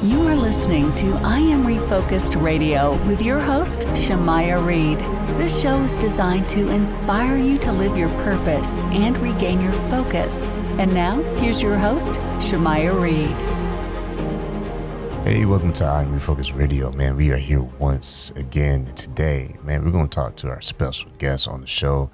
You are listening to I Am Refocused Radio with your host, Shamaya Reed. This show is designed to inspire you to live your purpose and regain your focus. And now, here's your host, Shamaya Reed. Hey, welcome to I Am Refocused Radio, man. We are here once again today. Man, we're going to talk to our special guest on the show.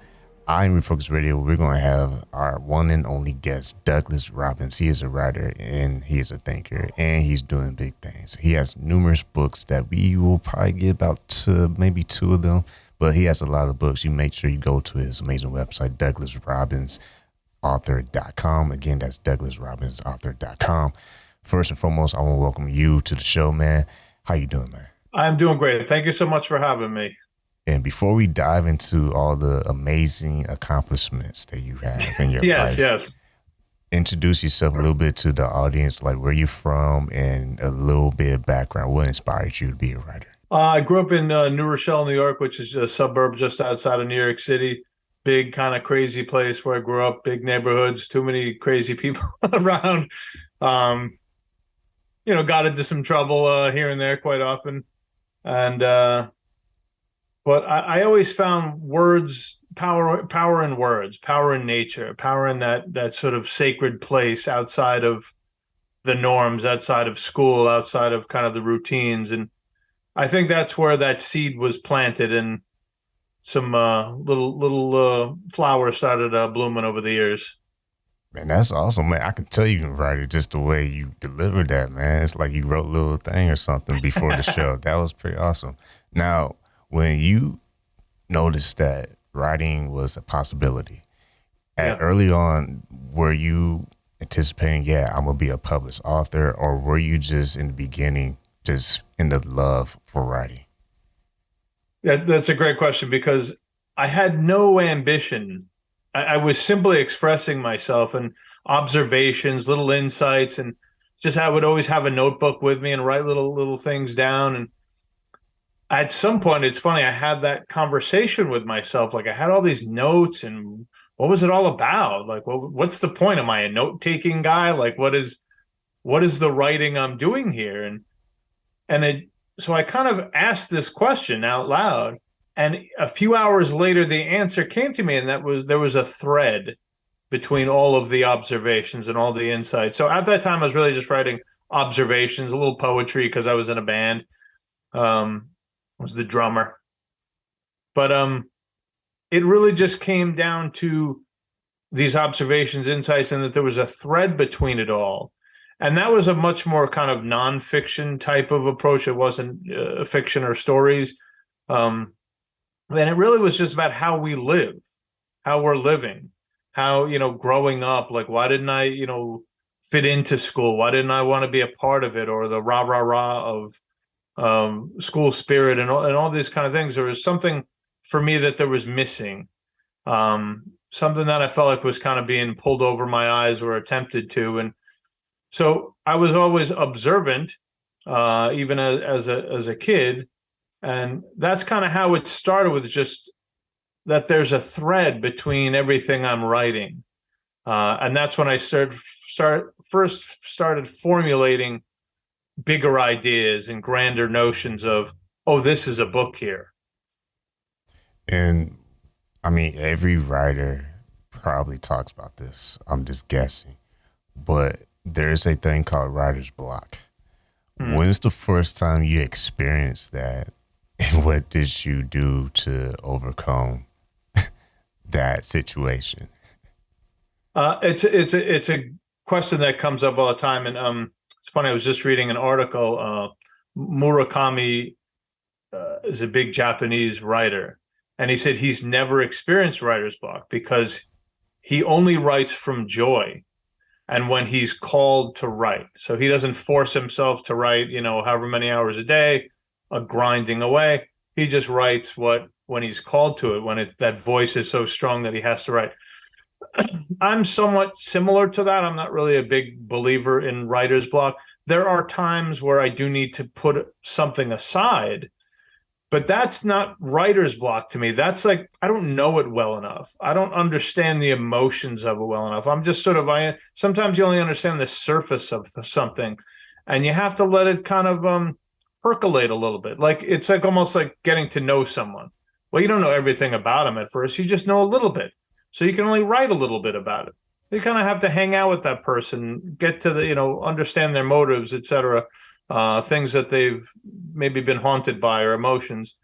I Am Refocused Radio, we're going to have our one and only guest, Douglas Robbins. He is a writer and he is a thinker and he's doing big things. He has numerous books that we will probably get about maybe two of them, but he has a lot of books. You make sure you go to his amazing website, DouglasRobbinsAuthor.com. Again, that's DouglasRobbinsAuthor.com. First and foremost, I want to welcome you to the show, man. How you doing, man? I'm doing great. Thank you so much for having me. And before we dive into all the amazing accomplishments that you have in your life, yes, introduce yourself a little bit to the audience, like where you're from and a little bit of background. What inspired you to be a writer? I grew up in New Rochelle, New York, which is a suburb just outside of New York City. Big, kind of crazy place where I grew up, big neighborhoods, too many crazy people around. Got into some trouble here and there quite often. And but I always found words, power in words, power in nature, power in that sort of sacred place outside of the norms, outside of school, outside of kind of the routines. And I think that's where that seed was planted and some little flowers started blooming over the years. Man, that's awesome, man. I can tell you can write it just the way you delivered that, man. It's like you wrote a little thing or something before the show. That was pretty awesome. Now, when you noticed that writing was a possibility, early on, were you anticipating, I'm going to be a published author, or were you just in the beginning just in the love for writing? That's a great question because I had no ambition. I was simply expressing myself and observations, little insights, and just I would always have a notebook with me and write little things down. And at some point, it's funny, I had that conversation with myself. Like I had all these notes and what was it all about? Like, what's the point? Am I a note-taking guy? Like, what is the writing I'm doing here? So I kind of asked this question out loud. And a few hours later, the answer came to me, and there was a thread between all of the observations and all the insights. So at that time, I was really just writing observations, a little poetry because I was in a band. I was the drummer. But it really just came down to these observations, insights, and that there was a thread between it all. And that was a much more kind of nonfiction type of approach. It wasn't fiction or stories. And it really was just about how we live, how we're living, how, growing up, like, why didn't I, fit into school? Why didn't I want to be a part of it? Or the rah, rah, rah of school spirit and all these kind of things. There was something for me that there was missing, something that I felt like was kind of being pulled over my eyes or attempted to. And so I was always observant, even as a kid. And that's kind of how it started, with just that there's a thread between everything I'm writing. And that's when I first started formulating bigger ideas and grander notions of, this is a book here. And I mean, every writer probably talks about this. I'm just guessing, but there's a thing called writer's block. When's the first time you experienced that, and what did you do to overcome that situation? It's a question that comes up all the time, and it's funny. I was just reading an article. Murakami is a big Japanese writer, and he said he's never experienced writer's block because he only writes from joy and when he's called to write. So he doesn't force himself to write, however many hours a day, grinding away. He just writes when he's called to it, when that voice is so strong that he has to write. I'm somewhat similar to that. I'm not really a big believer in writer's block. There are times where I do need to put something aside, but that's not writer's block to me. That's like, I don't know it well enough. I don't understand the emotions of it well enough. I'm just sometimes you only understand the surface of something. and you have to let it kind of percolate a little bit. Like it's like almost like getting to know someone. Well, you don't know everything about them at first. You just know a little bit. So you can only write a little bit about it. You kind of have to hang out with that person, get to understand their motives, etc. Things that they've maybe been haunted by, or emotions,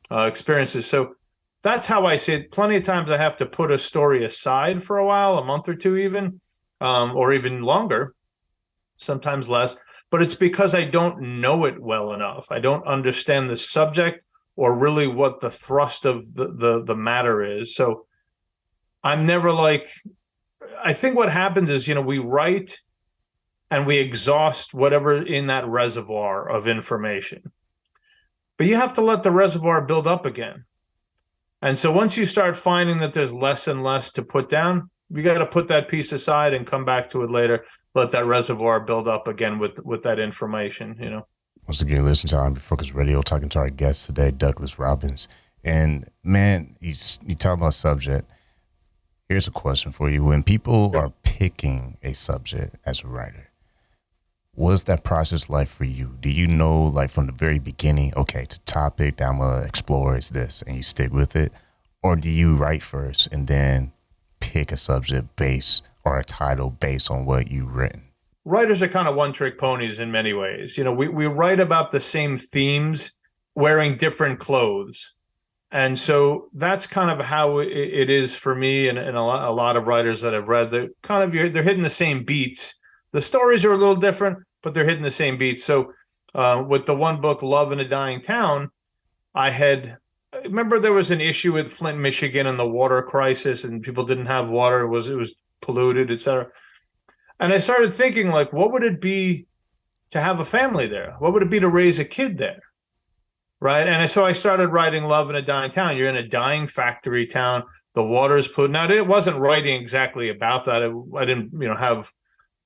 experiences. So that's how I see it. Plenty of times I have to put a story aside for a while, a month or two even, or even longer, sometimes less. But it's because I don't know it well enough. I don't understand the subject or really what the thrust of the matter is. So I'm never like, I think what happens is, we write and we exhaust whatever in that reservoir of information. But you have to let the reservoir build up again. And so once you start finding that there's less and less to put down, you got to put that piece aside and come back to it later. Let that reservoir build up again with that information, Once again, listen to I'm Focused Radio, talking to our guest today, Douglas Robbins. And man, you talk about subject. Here's a question for you. When people are picking a subject as a writer, what's that process like for you? Do you know, like from the very beginning, okay, the topic that I'm going to explore is this, and you stick with it? Or do you write first and then pick a subject based or a title based on what you've written? Writers are kind of one-trick ponies in many ways. We write about the same themes wearing different clothes. And so that's kind of how it is for me and a lot of writers that I've read. They're hitting the same beats. The stories are a little different, but they're hitting the same beats. So with the one book, Love in a Dying Town, I remember there was an issue with Flint, Michigan and the water crisis, and people didn't have water. It was polluted, et cetera. And I started thinking, like, what would it be to have a family there? What would it be to raise a kid there? Right. And so I started writing Love in a Dying Town. You're in a dying factory town. The water is polluted. Now, it wasn't writing exactly about that. I didn't, have,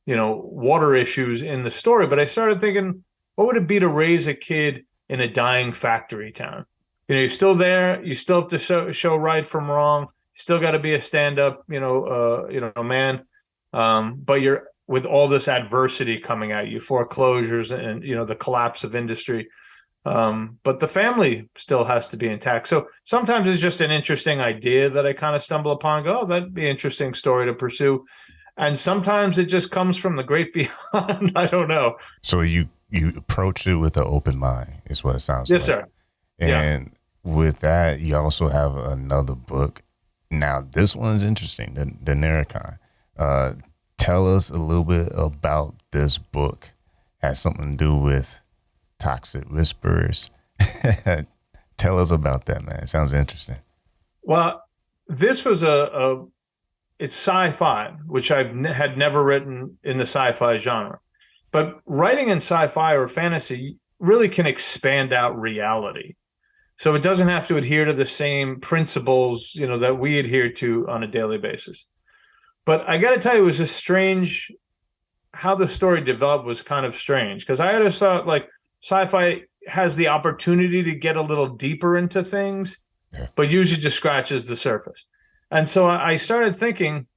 water issues in the story. But I started thinking, what would it be to raise a kid in a dying factory town? You're still there. You still have to show right from wrong. You still got to be a stand-up, man. But you're with all this adversity coming at you, foreclosures and, the collapse of industry. But the family still has to be intact. So sometimes it's just an interesting idea that I kind of stumble upon and go, oh, that'd be an interesting story to pursue. And sometimes it just comes from the great beyond. I don't know. So you approach it with an open mind is what it sounds yes, like. Yes, sir. And with that, you also have another book. Now, this one's interesting, the Narican. Tell us a little bit about this book. Has something to do with toxic whisperers. Tell us about that, man. It sounds interesting. Well, this was it's sci-fi, which I had never written in the sci-fi genre. But writing in sci-fi or fantasy really can expand out reality. So it doesn't have to adhere to the same principles, that we adhere to on a daily basis. But I got to tell you, it was a strange, how the story developed was kind of strange, because I always thought like sci-fi has the opportunity to get a little deeper into things, but usually just scratches the surface. And so I started thinking,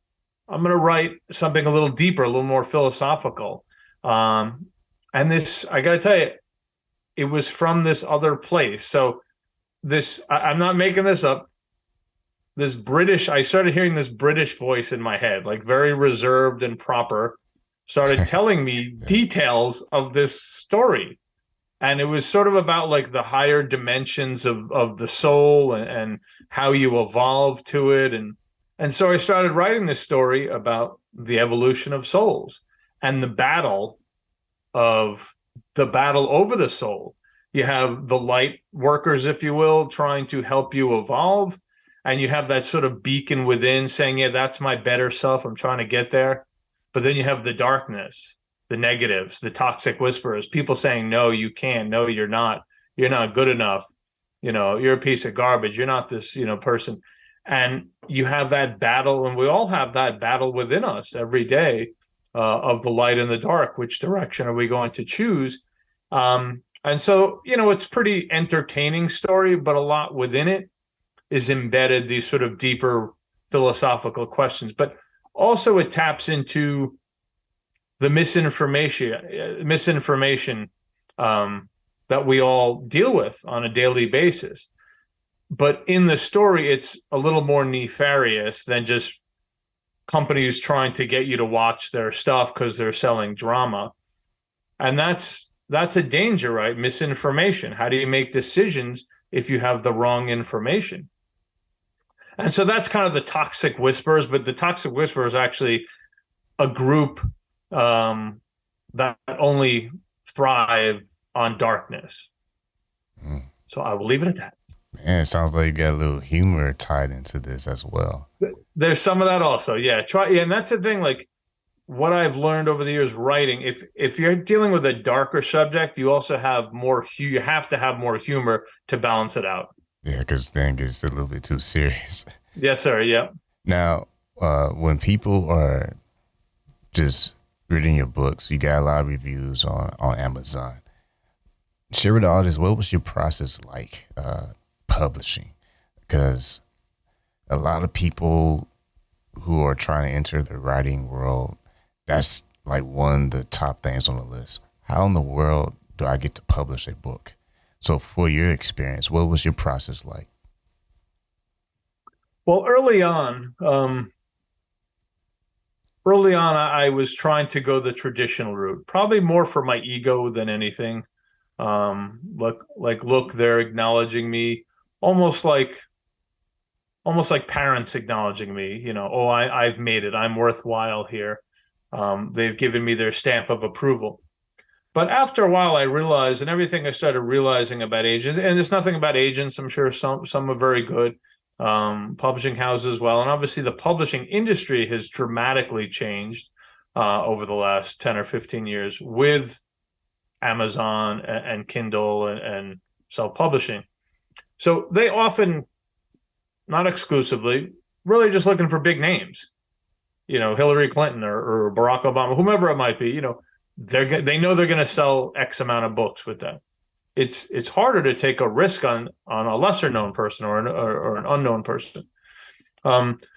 I'm going to write something a little deeper, a little more philosophical. And this, I got to tell you, it was from this other place. So I'm not making this up. I started hearing this British voice in my head, like very reserved and proper, started telling me details of this story. And it was sort of about like the higher dimensions of the soul and how you evolve to it. And so I started writing this story about the evolution of souls and the battle over the soul. You have the light workers, if you will, trying to help you evolve. And you have that sort of beacon within saying, yeah, that's my better self. I'm trying to get there. But then you have the darkness, the negatives, the toxic whisperers, people saying, no, you can't. No, you're not. You're not good enough. You're a piece of garbage. You're not this, person. And you have that battle. And we all have that battle within us every day of the light and the dark. Which direction are we going to choose? And so, it's pretty entertaining story, but a lot within it is embedded these sort of deeper philosophical questions. But also it taps into the misinformation that we all deal with on a daily basis. But in the story, it's a little more nefarious than just companies trying to get you to watch their stuff because they're selling drama. And that's a danger, right? Misinformation. How do you make decisions if you have the wrong information? And so that's kind of the Toxic Whisperers, but the Toxic Whisperers are actually a group that only thrive on darkness. So I will leave it at that. Man, it sounds like you got a little humor tied into this as well. There's some of that also. Yeah. And that's the thing, like what I've learned over the years writing, if you're dealing with a darker subject, you also have you have to have more humor to balance it out. Yeah, because then it gets a little bit too serious. Yes, sir. Yeah. Now, when people are just reading your books, you got a lot of reviews on Amazon. Share with the audience, what was your process like publishing? Because a lot of people who are trying to enter the writing world, that's like one of the top things on the list. How in the world do I get to publish a book? So for your experience, what was your process like? Well, early on, I was trying to go the traditional route, probably more for my ego than anything. Look, they're acknowledging me, almost like parents acknowledging me. I've made it. I'm worthwhile here. They've given me their stamp of approval. But after a while, I realized, and everything I started realizing about agents, and there's nothing about agents. I'm sure some are very good, publishing houses as well. And obviously the publishing industry has dramatically changed over the last 10 or 15 years with Amazon and Kindle and self-publishing. So they often, not exclusively, really just looking for big names, Hillary Clinton or Barack Obama, whomever it might be, they know they're going to sell X amount of books with them. It's harder to take a risk on a lesser known person or an unknown person.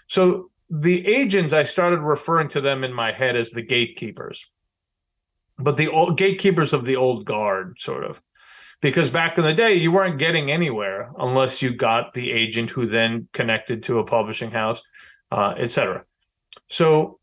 So the agents, I started referring to them in my head as the gatekeepers, but the old gatekeepers of the old guard, sort of, because back in the day, you weren't getting anywhere unless you got the agent who then connected to a publishing house, etc. So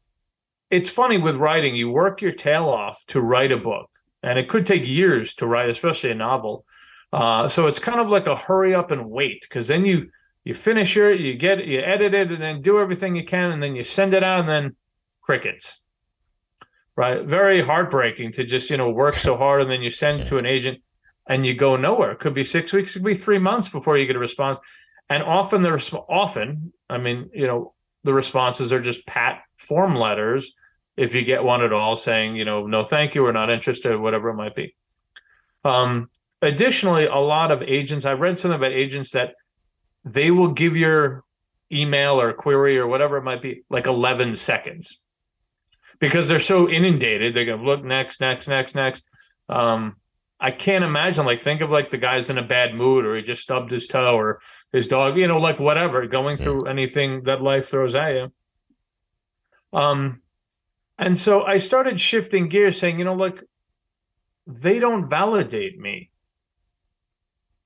it's funny with writing, you work your tail off to write a book, and it could take years to write, especially a novel. So it's kind of like a hurry up and wait, because then you finish it, you edit it, and then do everything you can, and then you send it out, and then crickets. Right? Very heartbreaking to just, work so hard, and then you send it to an agent and you go nowhere. It could be 6 weeks, it could be 3 months before you get a response. And often the responses are just pat form letters, if you get one at all, saying, no, thank you, we're not interested, whatever it might be. Additionally, a lot of agents, I've read something about agents that they will give your email or query or whatever it might be like 11 seconds because they're so inundated. They're going to look next. I can't imagine, think of the guy's in a bad mood, or he just stubbed his toe, or his dog, whatever, going through anything that life throws at you. And so I started shifting gears, saying, they don't validate me.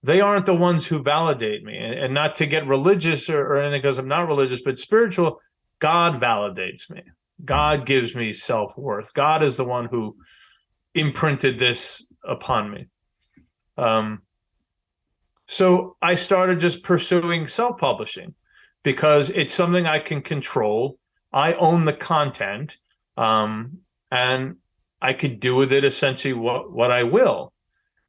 They aren't the ones who validate me. And not to get religious or anything, because I'm not religious, but spiritual, God validates me. God gives me self-worth. God is the one who imprinted this upon me. So I started just pursuing self-publishing because it's something I can control. I own the content, and I could do with it essentially what I will.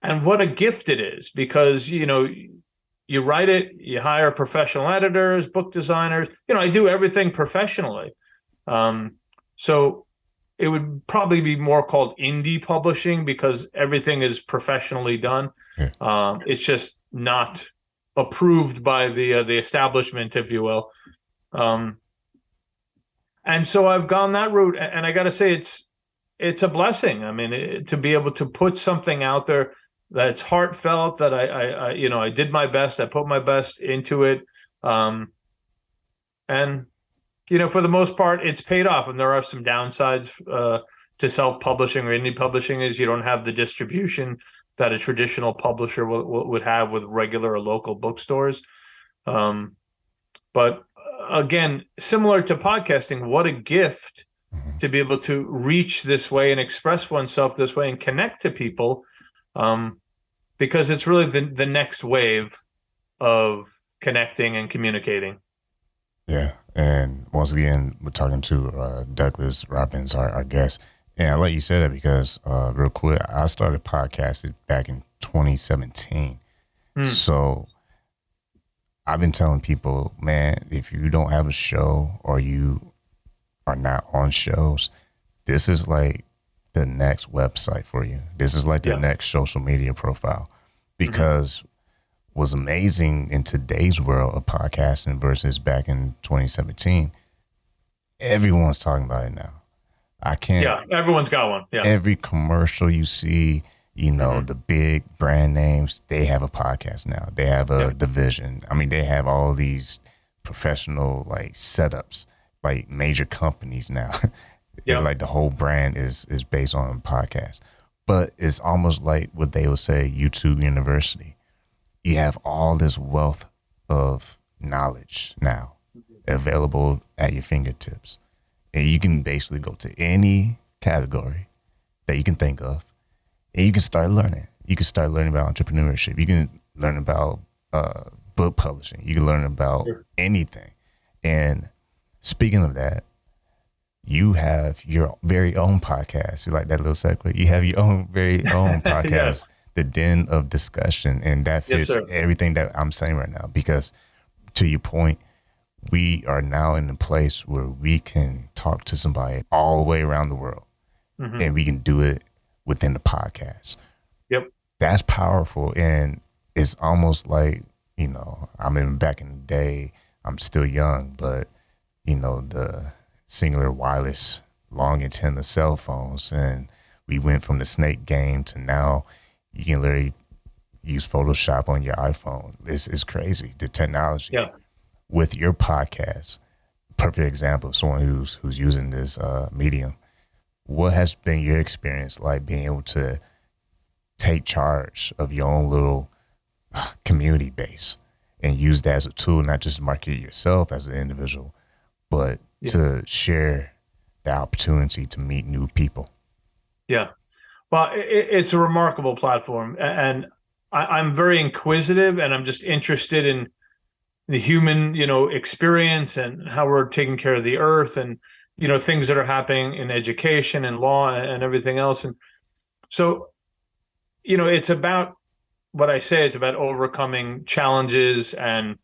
And what a gift it is, because, you write it, you hire professional editors, book designers, I do everything professionally. So it would probably be more called indie publishing because everything is professionally done. Yeah. It's just not approved by the establishment, if you will. And so I've gone that route, and I got to say it's a blessing. I mean, to be able to put something out there that's heartfelt, that I did my best, I put my best into it, and for the most part, it's paid off. And there are some downsides to self-publishing or indie publishing is you don't have the distribution that a traditional publisher would have with regular or local bookstores. But again, similar to podcasting, what a gift to be able to reach this way and express oneself this way and connect to people, because it's really the next wave of connecting and communicating. Yeah. And once again, we're talking to Douglas Robbins, our guest. And I let you say that because real quick, I started podcasting back in 2017. So I've been telling people, man, if you don't have a show or you are not on shows, this is like the next website for you. This is like the next social media profile, because what's amazing in today's world of podcasting versus back in 2017, everyone's talking about it now. I can't. Yeah, everyone's got one. Yeah. Every commercial you see, you know, the big brand names, they have a podcast now. They have a division. I mean, they have all these professional like setups, like major companies now. Like the whole brand is based on podcasts. But it's almost like what they would say, YouTube University. You have all this wealth of knowledge now available at your fingertips. And you can basically go to any category that you can think of, and you can start learning. You can start learning about entrepreneurship. You can learn about book publishing. You can learn about anything. And speaking of that, you have your very own podcast. You like that little segue? You have your own very own podcast, The Den of Discussion. And that fits everything that I'm saying right now, because to your point, we are now in a place where we can talk to somebody all the way around the world, and we can do it within the podcast. Yep. That's powerful. And it's almost like, you know, I mean, back in the day, I'm still young, but, you know, the singular wireless long antenna cell phones, and we went from the snake game to now you can literally use Photoshop on your iPhone. It's crazy, the technology. Yeah. With your podcast, perfect example of someone who's using this medium. What has been your experience like being able to take charge of your own little community base and use that as a tool, not just to market yourself as an individual, but to share the opportunity to meet new people? Yeah. Well, it's a remarkable platform, and I'm very inquisitive, and I'm just interested in the human, you know, experience and how we're taking care of the earth, and, you know, things that are happening in education and law and everything else. And so, you know, it's about what I say, it's about overcoming challenges and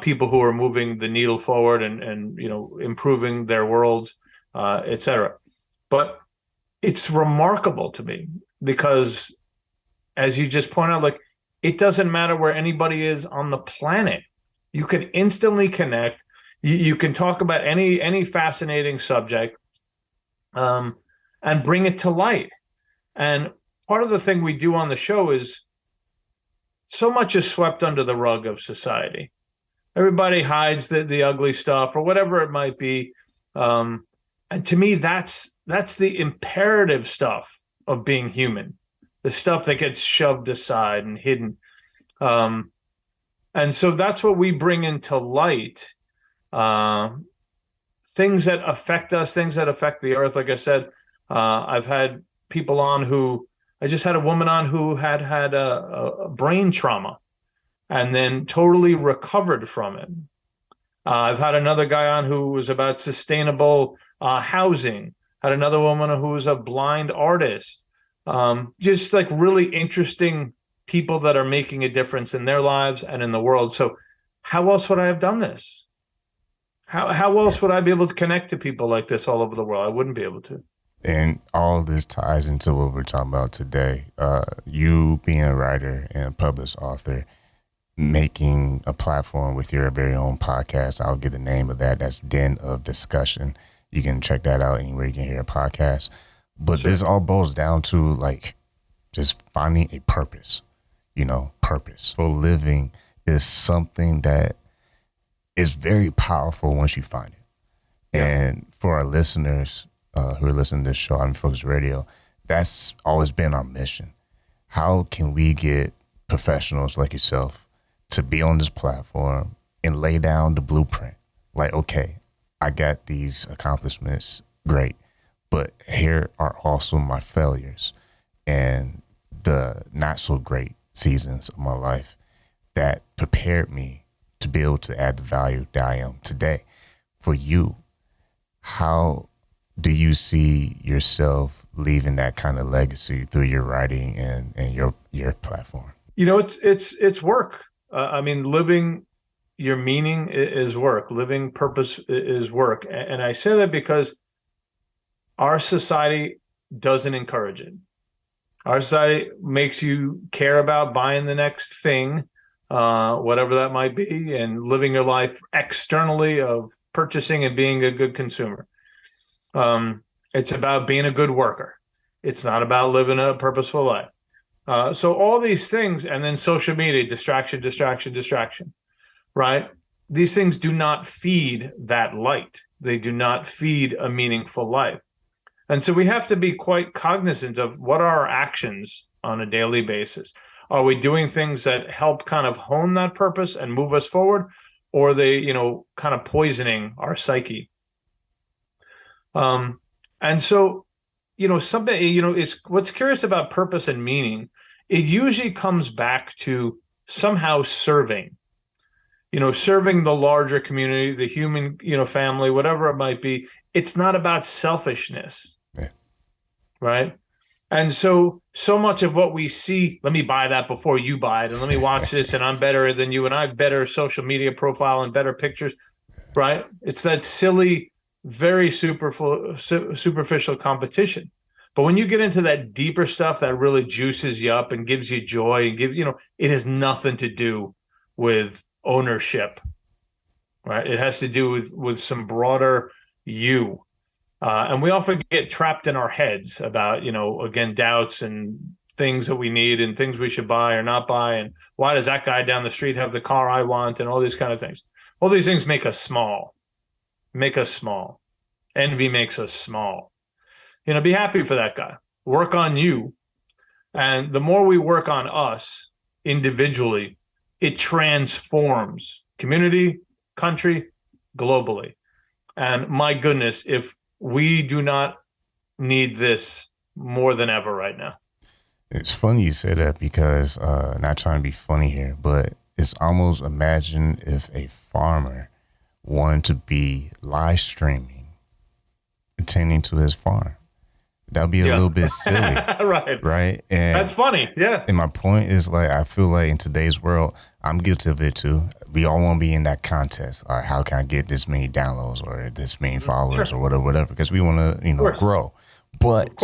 people who are moving the needle forward and, you know, improving their worlds, et cetera. But it's remarkable to me because, as you just point out, like, it doesn't matter where anybody is on the planet. You can instantly connect. You can talk about any fascinating subject, and bring it to light. And part of the thing we do on the show is so much is swept under the rug of society. Everybody hides the ugly stuff or whatever it might be. And to me, that's the imperative stuff of being human, the stuff that gets shoved aside and hidden. And so that's what we bring into light, things that affect us, things that affect the earth. Like I said, I've had people on I just had a woman on who had a brain trauma and then totally recovered from it. I've had another guy on who was about sustainable housing, had another woman who was a blind artist, just like really interesting people that are making a difference in their lives and in the world. So how else would I have done this? How else would I be able to connect to people like this all over the world? I wouldn't be able to. And all of this ties into what we're talking about today. You being a writer and a published author, making a platform with your very own podcast. I'll get the name of that. That's Den of Discussion. You can check that out anywhere you can hear a podcast. But this all boils down to like just finding a purpose. You know, purposeful living is something that is very powerful once you find it. Yeah. And for our listeners, who are listening to this show, I'm Focus Radio, that's always been our mission. How can we get professionals like yourself to be on this platform and lay down the blueprint? Like, okay, I got these accomplishments, great, but here are also my failures and the not so great seasons of my life that prepared me to be able to add the value that I am today. For you, how do you see yourself leaving that kind of legacy through your writing and your platform? You know, it's work. I mean, living your meaning is work. Living purpose is work. And I say that because our society doesn't encourage it. Our society makes you care about buying the next thing, whatever that might be, and living your life externally of purchasing and being a good consumer. It's about being a good worker. It's not about living a purposeful life. So all these things, and then social media, distraction, right? These things do not feed that light. They do not feed a meaningful life. And so we have to be quite cognizant of what are our actions on a daily basis. Are we doing things that help kind of hone that purpose and move us forward? Or are they, kind of poisoning our psyche? And so, something, is what's curious about purpose and meaning, it usually comes back to somehow serving the larger community, the human, family, whatever it might be. It's not about selfishness, right? And so much of what we see, let me buy that before you buy it, and let me watch this, and I'm better than you, and I have better social media profile and better pictures, right? It's that silly, very superficial competition. But when you get into that deeper stuff that really juices you up and gives you joy and it has nothing to do with ownership, right? It has to do with some broader you. And we often get trapped in our heads about, again, doubts and things that we need and things we should buy or not buy. And why does that guy down the street have the car I want, and all these kind of things. All these things make us small. Envy makes us small. Be happy for that guy. Work on you. And the more we work on us individually, it transforms community, country, globally. And my goodness, if we do not need this more than ever right now. It's funny you say that because, not trying to be funny here, but it's almost, imagine if a farmer wanted to be live streaming, attending to his farm. That would be a little bit silly. Right. And that's funny. Yeah. And my point is, like, I feel like in today's world, I'm guilty of it too. We all want to be in that contest. All right, how can I get this many downloads or this many followers or whatever, because we want to, grow. But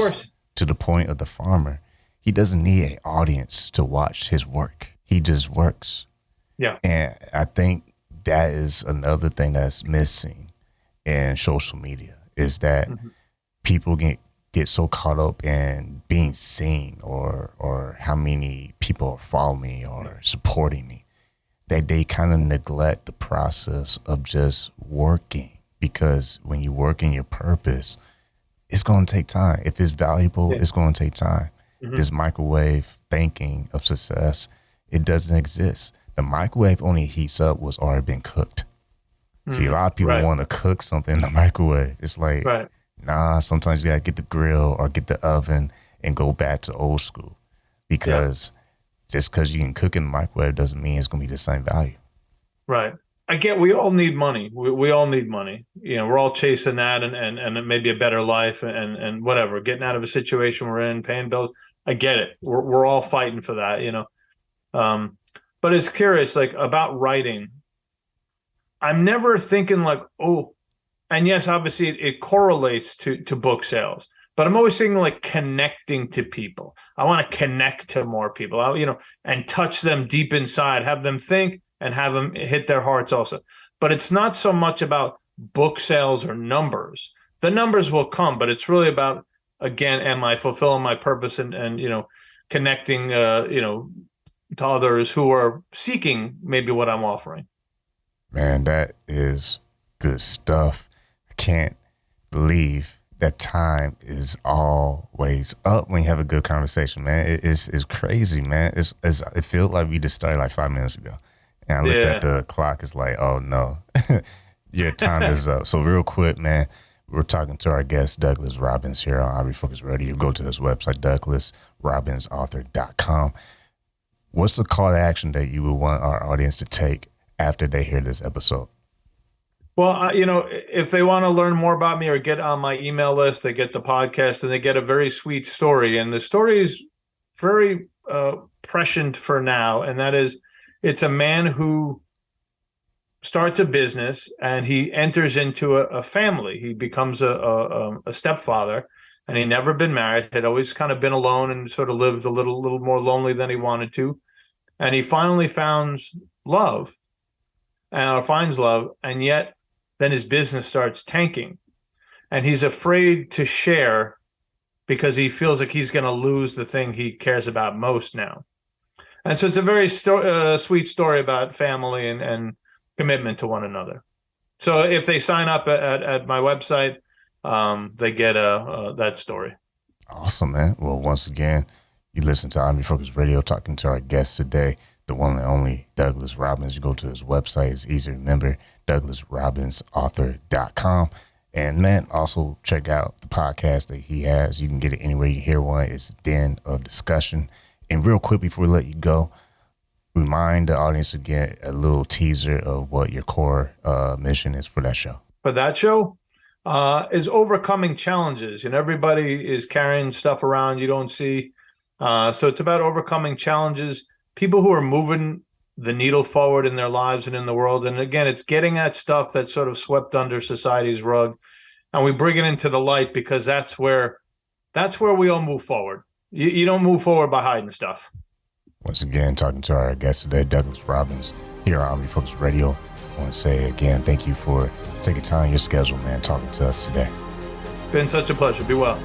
to the point of the farmer, he doesn't need an audience to watch his work. He just works. Yeah. And I think that is another thing that's missing in social media, is that people get so caught up in being seen or how many people are following me or supporting me, that they kind of neglect the process of just working. Because when you work in your purpose, it's going to take time. If it's valuable, it's going to take time. This microwave thinking of success, it doesn't exist. The microwave only heats up what's already been cooked. See, a lot of people want to cook something in the microwave. It's like, nah, sometimes you got to get the grill or get the oven and go back to old school. Because just because you can cook in the microwave doesn't mean it's going to be the same value. Right. I get, we all need money. We all need money. We're all chasing that and maybe a better life and whatever, getting out of a situation we're in, paying bills. I get it. We're all fighting for that, but it's curious, like, about writing. I'm never thinking like, oh, and yes, obviously it correlates to book sales, but I'm always thinking like connecting to people. I want to connect to more people, and touch them deep inside, have them think and have them hit their hearts also. But it's not so much about book sales or numbers. The numbers will come, but it's really about, again, am I fulfilling my purpose and connecting, to others who are seeking maybe what I'm offering. Man, that is good stuff. I can't believe that time is always up when you have a good conversation, man. It's crazy, man. It feels like we just started like 5 minutes ago. And I looked at the clock, it's like, oh no, your time is up. So real quick, man, we're talking to our guest, Douglas Robbins, here on Refocus Radio. Go to his website, DouglasRobbinsAuthor.com. What's the call to action that you would want our audience to take after they hear this episode? Well, if they want to learn more about me or get on my email list, they get the podcast and they get a very sweet story. And the story is very prescient for now. And that is, it's a man who starts a business and he enters into a family. He becomes a stepfather, and he never been married, had always kind of been alone and sort of lived a little more lonely than he wanted to. And he finally finds love, and yet then his business starts tanking, and he's afraid to share because he feels like he's going to lose the thing he cares about most now. And so it's a very sweet story about family and commitment to one another. So if they sign up at my website, they get that story. Awesome, man. Well, once again, you listen to Refocus Radio, talking to our guest today, the one and only Douglas Robbins. You go to his website. It's easy to remember, DouglasRobbinsAuthor.com. And man, also check out the podcast that he has. You can get it anywhere you hear one. It's Den of Discussion. And real quick before we let you go, remind the audience again a little teaser of what your core mission is for that show. For that show is overcoming challenges. Everybody is carrying stuff around you don't see. So it's about overcoming challenges, people who are moving the needle forward in their lives and in the world. And again, it's getting that stuff that's sort of swept under society's rug, and we bring it into the light, because that's where we all move forward. You don't move forward by hiding stuff. Once again, talking to our guest today, Douglas Robbins, here on Refocus Radio. I want to say again, thank you for taking time in your schedule, man, talking to us today. Been such a pleasure. Be well.